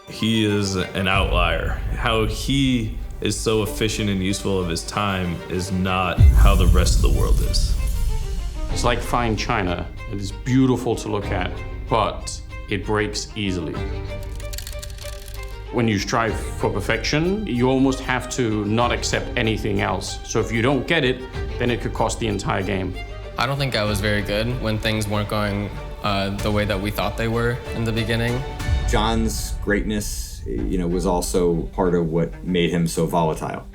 he is an outlier. How he is so efficient and useful of his time is not how the rest of the world is. It's like fine china. It is beautiful to look at, but it breaks easily. When you strive for perfection, you almost have to not accept anything else. So if you don't get it, then it could cost the entire game. I don't think I was very good when things weren't going the way that we thought they were in the beginning. John's greatness, was also part of what made him so volatile.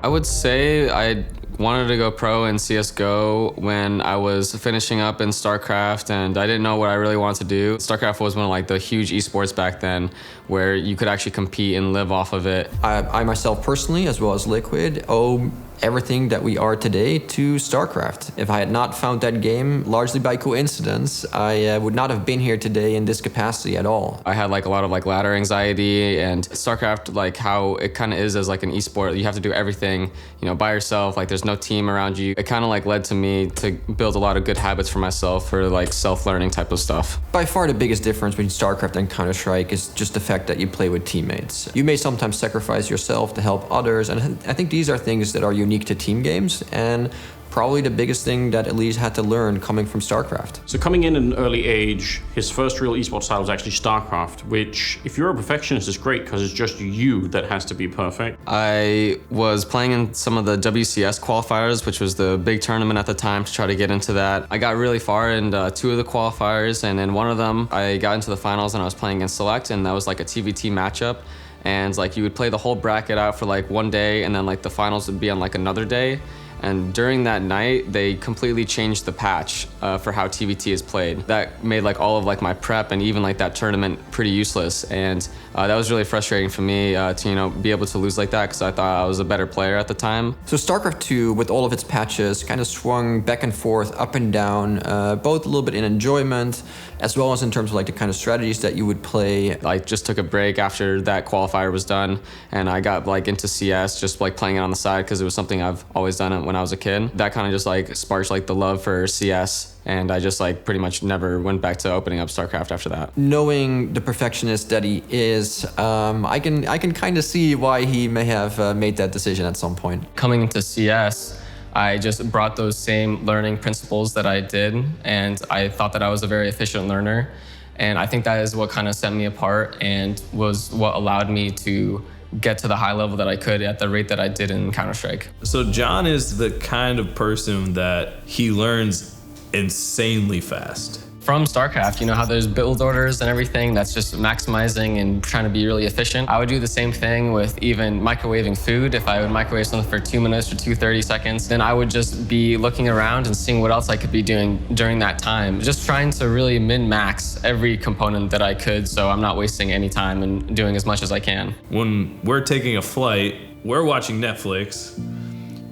I would say I wanted to go pro in CSGO when I was finishing up in StarCraft, and I didn't know what I really wanted to do. StarCraft was one of the huge esports back then where you could actually compete and live off of it. I myself personally, as well as Liquid, owe everything that we are today to StarCraft. If I had not found that game, largely by coincidence, I would not have been here today in this capacity at all. I had a lot of ladder anxiety, and StarCraft, how it kind of is as an esport, you have to do everything, by yourself. There's no team around you. It kind of led to me to build a lot of good habits for myself for self-learning type of stuff. By far the biggest difference between StarCraft and Counter-Strike is just the fact that you play with teammates. You may sometimes sacrifice yourself to help others, and I think these are things that are unique to team games, and probably the biggest thing that EliGE had to learn coming from StarCraft. So coming in at an early age, his first real esports title was actually StarCraft, which if you're a perfectionist is great because it's just you that has to be perfect. I was playing in some of the WCS qualifiers, which was the big tournament at the time, to try to get into that. I got really far in 2 of the qualifiers, and in one of them I got into the finals and I was playing against Select, and that was a TVT matchup. And you would play the whole bracket out for one day, and then the finals would be on another day. And during that night, they completely changed the patch for how TVT is played. That made all of my prep and even that tournament pretty useless. And that was really frustrating for me to be able to lose like that, because I thought I was a better player at the time. So StarCraft 2, with all of its patches, kind of swung back and forth, up and down, both a little bit in enjoyment, as well as in terms of the kind of strategies that you would play. I just took a break after that qualifier was done, and I got into CS, just playing it on the side because it was something I've always done it when I was a kid. That kind of just sparked the love for CS, and I just pretty much never went back to opening up StarCraft after that. Knowing the perfectionist that he is, I can kind of see why he may have made that decision at some point. Coming into CS, I just brought those same learning principles that I did, and I thought that I was a very efficient learner. And I think that is what kind of set me apart and was what allowed me to get to the high level that I could at the rate that I did in Counter-Strike. So John is the kind of person that he learns insanely fast. From StarCraft, how there's build orders and everything that's just maximizing and trying to be really efficient. I would do the same thing with even microwaving food. If I would microwave something for 2 minutes or 30 seconds, then I would just be looking around and seeing what else I could be doing during that time. Just trying to really min-max every component that I could, so I'm not wasting any time and doing as much as I can. When we're taking a flight, we're watching Netflix.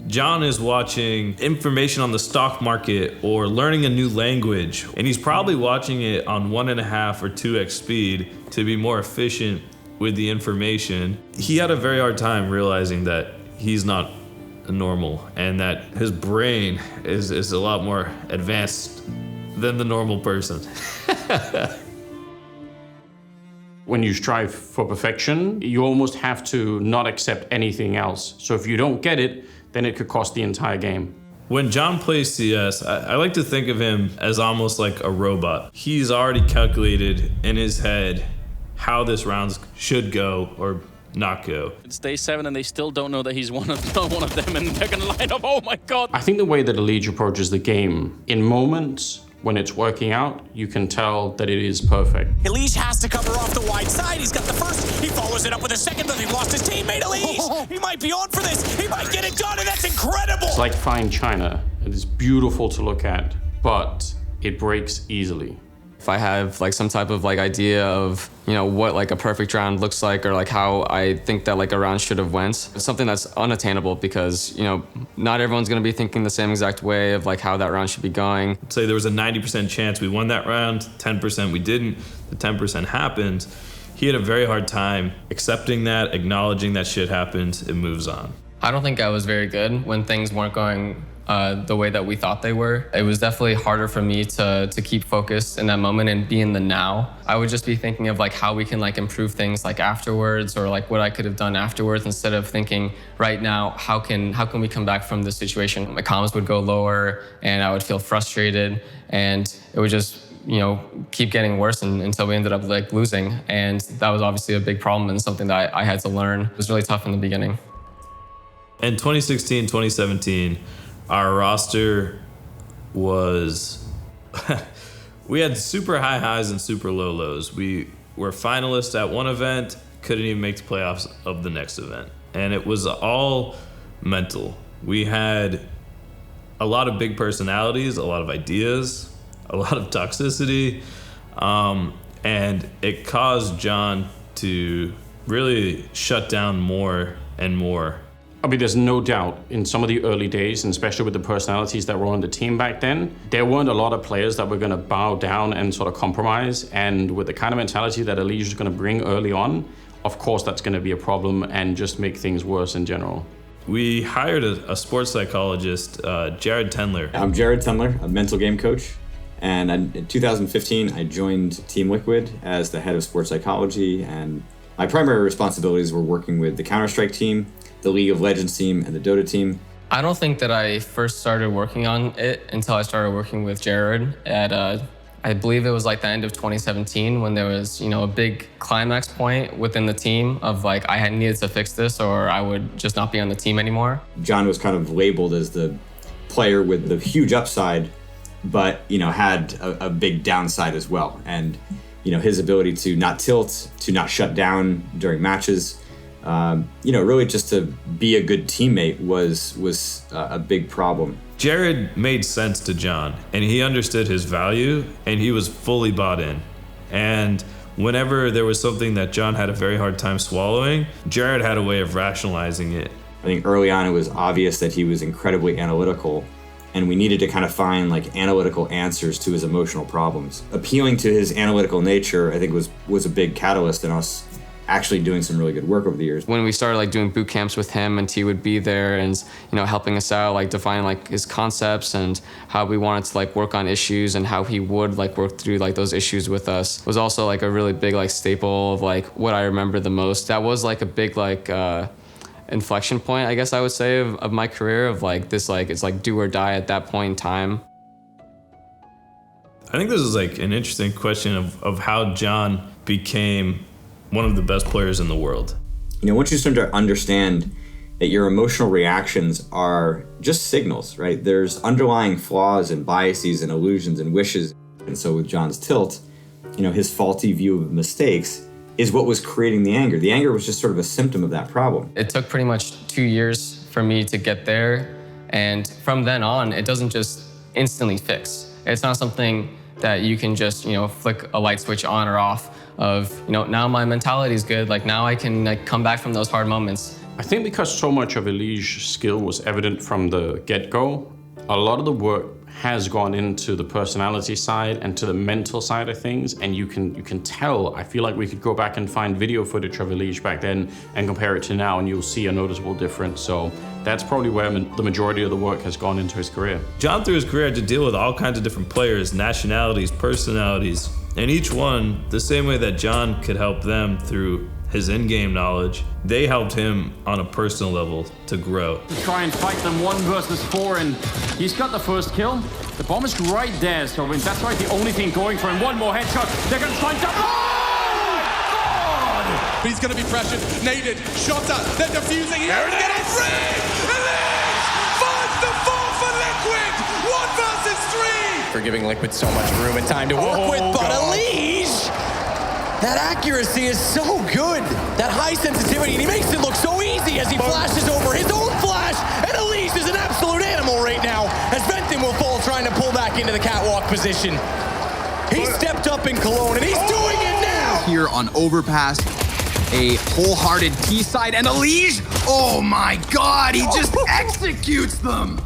John is watching information on the stock market or learning a new language, and he's probably watching it on 1.5 or 2x speed to be more efficient with the information. He had a very hard time realizing that he's not normal and that his brain is a lot more advanced than the normal person. When you strive for perfection, you almost have to not accept anything else. So if you don't get it, then it could cost the entire game. When John plays CS, I like to think of him as almost like a robot. He's already calculated in his head how this round should go or not go. It's day 7 and they still don't know that he's one of them, and they're gonna line up, oh my God. I think the way that EliGE approaches the game, in moments when it's working out, you can tell that it is perfect. EliGE has to cover off the wide side. He's got the first. He follows it up with a second, but he lost his teammate, EliGE. He might be on for this. He might get it done, and that's incredible. It's like fine china. It is beautiful to look at, but it breaks easily. If I have some type of idea of what a perfect round looks like, or how I think that a round should have went, it's something that's unattainable because not everyone's going to be thinking the same exact way of how that round should be going. Say there was a 90% chance we won that round, 10% we didn't. The 10% happened. he had a very hard time accepting that, acknowledging that shit happens, and moves on. I don't think I was very good when things weren't going the way that we thought they were. It was definitely harder for me to keep focused in that moment and be in the now. I would just be thinking of like how we can like improve things like afterwards, or like what I could have done afterwards, instead of thinking right now, how can we come back from this situation? My comms would go lower and I would feel frustrated, and it would just, you know, keep getting worse until we ended up like losing. And that was obviously a big problem and something that I had to learn. It was really tough in the beginning. In 2016, 2017, our roster was, we had super high highs and super low lows. We were finalists at one event, couldn't even make the playoffs of the next event. And it was all mental. We had a lot of big personalities, a lot of ideas, a lot of toxicity, and it caused John to really shut down more and more. I mean, there's no doubt in some of the early days, and especially with the personalities that were on the team back then, there weren't a lot of players that were going to bow down and sort of compromise. And with the kind of mentality that EliGE is going to bring early on, of course, that's going to be a problem and just make things worse in general. We hired a sports psychologist, Jared Tendler. I'm Jared Tendler, a mental game coach. And in 2015, I joined Team Liquid as the head of sports psychology. And my primary responsibilities were working with the Counter-Strike team, the League of Legends team, and the Dota team. I don't think that I first started working on it until I started working with Jared at, I believe it was like the end of 2017, when there was, you know, a big climax point within the team of like, I had needed to fix this or I would just not be on the team anymore. John was kind of labeled as the player with the huge upside, but, you know, had a big downside as well. And, you know, his ability to not tilt, to not shut down during matches, you know, really just to be a good teammate was a big problem. Jared made sense to John, and he understood his value, and he was fully bought in. And whenever there was something that John had a very hard time swallowing, Jared had a way of rationalizing it. I think early on it was obvious that he was incredibly analytical, and we needed to kind of find like analytical answers to his emotional problems. Appealing to his analytical nature, I think was a big catalyst in us actually doing some really good work over the years. When we started like doing boot camps with him, and he would be there and, you know, helping us out, like defining like his concepts and how we wanted to like work on issues and how he would like work through like those issues with us, was also like a really big like staple of like what I remember the most. That was like a big like inflection point, I guess I would say, of my career, of like this, like it's like do or die at that point in time. I think this is like an interesting question of how John became one of the best players in the world. You know, once you start to understand that your emotional reactions are just signals, right? There's underlying flaws and biases and illusions and wishes. And so with John's tilt, you know, his faulty view of mistakes is what was creating the anger. The anger was just sort of a symptom of that problem. It took pretty much 2 years for me to get there. And from then on, it doesn't just instantly fix. It's not something that you can just, you know, flick a light switch on or off of, you know, now my mentality is good. Like now I can like come back from those hard moments. I think because so much of EliGE's skill was evident from the get-go, a lot of the work has gone into the personality side and to the mental side of things, and you can tell. I feel like we could go back and find video footage of EliGE back then and compare it to now, and you'll see a noticeable difference. So that's probably where the majority of the work has gone into his career. John, through his career, had to deal with all kinds of different players, nationalities, personalities, and each one, the same way that John could help them through his in-game knowledge, they helped him on a personal level to grow. Try and fight them 1 versus 4, and he's got the first kill. The bomb is right there, so that's right, the only thing going for him. One more headshot. They're going to try and double. Oh my God! He's going to be pressured, naded, shot at, they're defusing here to get on free. EliGE finds the 4 for Liquid. 1 versus 3. For giving Liquid so much room and time to work with, but EliGE, that accuracy is so good. That high sensitivity, and he makes it look so easy as he flashes over his own flash, and EliGE is an absolute animal right now, as Benton will fall trying to pull back into the catwalk position. He stepped up in Cologne, and he's doing it now! Here on Overpass, a wholehearted T side, and EliGE, oh my God, he just executes them!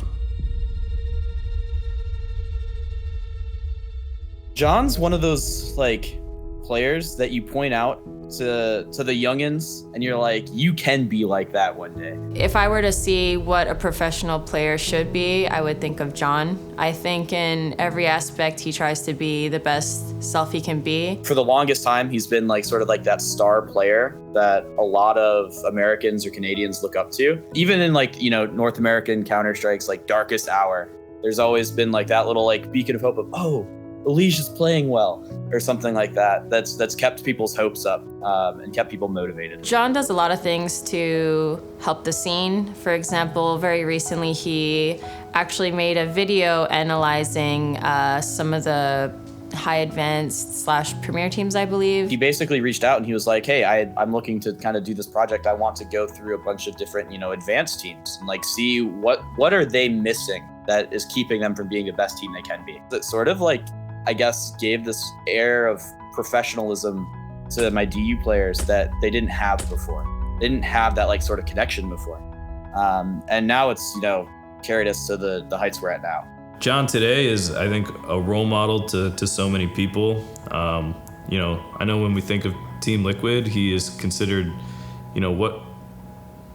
John's one of those, like, players that you point out to the youngins and you're like, you can be like that one day? If I were to see what a professional player should be, I would think of John. I think in every aspect he tries to be the best self he can be. For the longest time, he's been like sort of like that star player that a lot of Americans or Canadians look up to. Even in like, you know, North American Counter-Strike's like darkest hour, there's always been like that little like beacon of hope of, oh, EliGE is playing well, or something like that. That's kept people's hopes up and kept people motivated. John does a lot of things to help the scene. For example, very recently he actually made a video analyzing some of the high advanced / premier teams, I believe. He basically reached out and he was like, hey, I'm looking to kind of do this project. I want to go through a bunch of different, you know, advanced teams and like see what are they missing that is keeping them from being the best team they can be. It sort of like, I guess, gave this air of professionalism to my DU players that they didn't have before. They didn't have that like sort of connection before. And now it's, you know, carried us to the heights we're at now. John today is, I think, a role model to so many people. You know, I know when we think of Team Liquid, he is considered, you know, what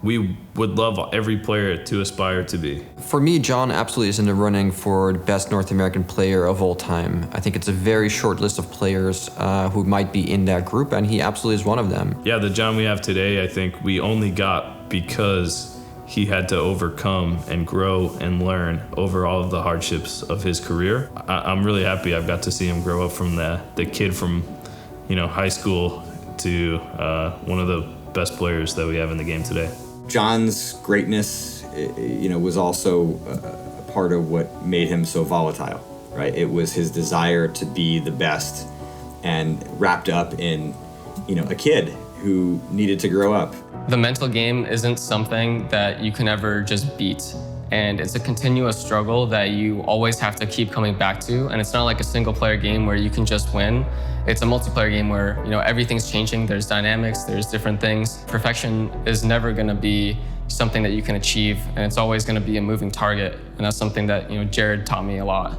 we would love every player to aspire to be. For me, John absolutely is in the running for the best North American player of all time. I think it's a very short list of players who might be in that group, and he absolutely is one of them. Yeah, the John we have today, I think we only got because he had to overcome and grow and learn over all of the hardships of his career. I'm really happy I've got to see him grow up from the kid from, you know, high school to one of the best players that we have in the game today. John's greatness, you know, was also a part of what made him so volatile, right? It was his desire to be the best and wrapped up in, you know, a kid who needed to grow up. The mental game isn't something that you can ever just beat. And it's a continuous struggle that you always have to keep coming back to. And it's not like a single player game where you can just win. It's a multiplayer game where, you know, everything's changing. There's dynamics, there's different things. Perfection is never gonna be something that you can achieve, and it's always gonna be a moving target. And that's something that, you know, Jared taught me a lot.